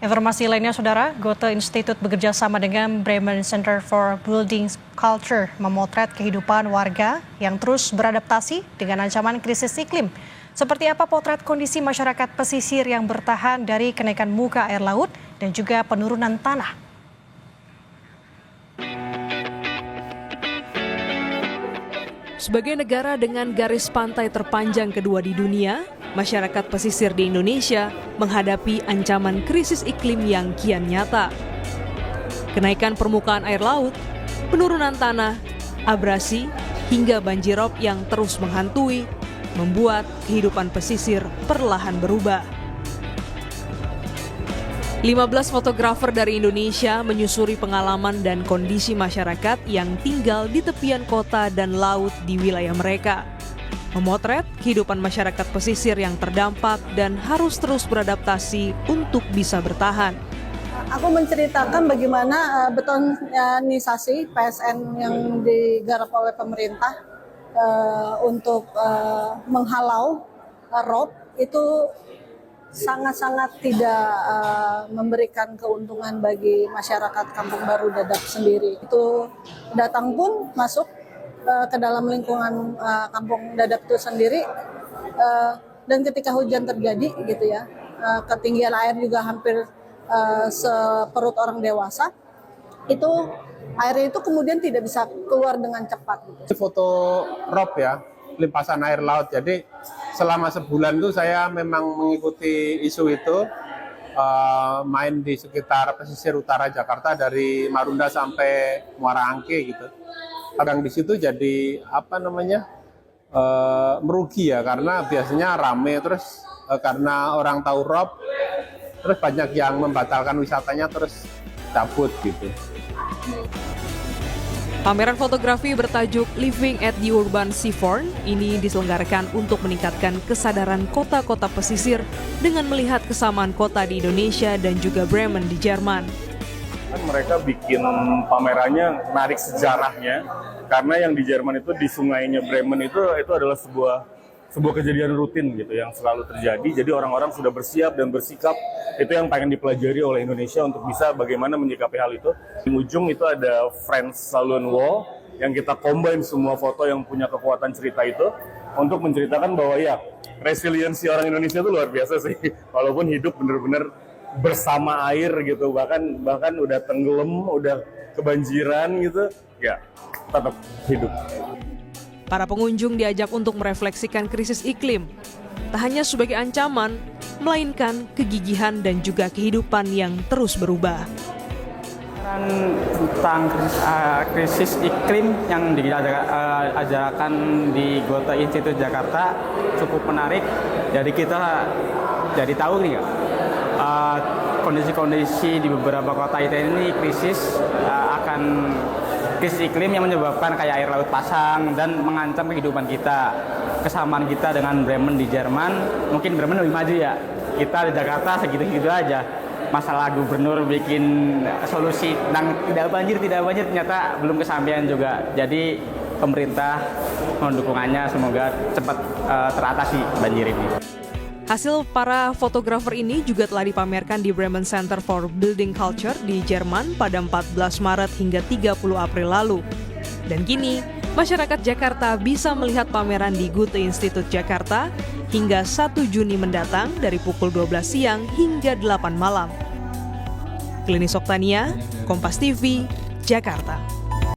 Informasi lainnya, Saudara, Goethe Institute bekerja sama dengan Bremen Center for Building Culture memotret kehidupan warga yang terus beradaptasi dengan ancaman krisis iklim. Seperti apa potret kondisi masyarakat pesisir yang bertahan dari kenaikan muka air laut dan juga penurunan tanah. Sebagai negara dengan garis pantai terpanjang kedua di dunia, masyarakat pesisir di Indonesia menghadapi ancaman krisis iklim yang kian nyata. Kenaikan permukaan air laut, penurunan tanah, abrasi, hingga banjirop yang terus menghantui, membuat kehidupan pesisir perlahan berubah. 15 fotografer dari Indonesia menyusuri pengalaman dan kondisi masyarakat yang tinggal di tepian kota dan laut di wilayah mereka. Memotret kehidupan masyarakat pesisir yang terdampak dan harus terus beradaptasi untuk bisa bertahan. Aku menceritakan bagaimana betonisasi PSN yang digarap oleh pemerintah untuk menghalau rob itu sangat-sangat tidak memberikan keuntungan bagi masyarakat Kampung Baru Dadap sendiri. Itu datang pun masuk ke dalam lingkungan Kampung Dadap itu sendiri, dan ketika hujan terjadi gitu ya, ketinggian air juga hampir seperut orang dewasa, itu airnya itu kemudian tidak bisa keluar dengan cepat. Gitu. Foto rob ya, limpasan air laut. Jadi selama sebulan itu saya memang mengikuti isu itu, main di sekitar pesisir utara Jakarta dari Marunda sampai Muara Angke gitu. Kadang di situ jadi merugi ya, karena biasanya rame, terus karena orang tahu rob, terus banyak yang membatalkan wisatanya terus cabut gitu. Pameran fotografi bertajuk Living at the Urban Seafront ini diselenggarakan untuk meningkatkan kesadaran kota-kota pesisir dengan melihat kesamaan kota di Indonesia dan juga Bremen di Jerman. Mereka bikin pamerannya menarik sejarahnya, karena yang di Jerman itu di sungainya Bremen itu adalah sebuah kejadian rutin gitu yang selalu terjadi. Jadi orang-orang sudah bersiap dan bersikap, itu yang pengen dipelajari oleh Indonesia untuk bisa bagaimana menyikapi hal itu. Di ujung itu ada Friends Salon Wall yang kita combine semua foto yang punya kekuatan cerita itu untuk menceritakan bahwa ya resiliensi orang Indonesia itu luar biasa sih. Walaupun hidup benar-benar bersama air gitu, bahkan udah tenggelam, udah kebanjiran gitu, ya tetap hidup. Para pengunjung diajak untuk merefleksikan krisis iklim, tak hanya sebagai ancaman, melainkan kegigihan dan juga kehidupan yang terus berubah. Tentang krisis iklim yang diajarkan di Goethe Institute Jakarta cukup menarik. Jadi kita jadi tahu nih kondisi-kondisi di beberapa kota ini krisis krisis iklim yang menyebabkan kayak air laut pasang dan mengancam kehidupan kita. Kesamaan kita dengan Bremen di Jerman, mungkin Bremen lebih maju ya. Kita di Jakarta segitu-gitu aja. Masalah gubernur bikin solusi tentang tidak banjir ternyata belum kesampaian juga. Jadi pemerintah mohon dukungannya, semoga cepat teratasi banjir ini. Hasil para fotografer ini juga telah dipamerkan di Bremen Center for Building Culture di Jerman pada 14 Maret hingga 30 April lalu. Dan kini, masyarakat Jakarta bisa melihat pameran di Goethe Institute Jakarta hingga 1 Juni mendatang dari pukul 12 siang hingga 8 malam. Klinis Oktania, Kompas TV, Jakarta.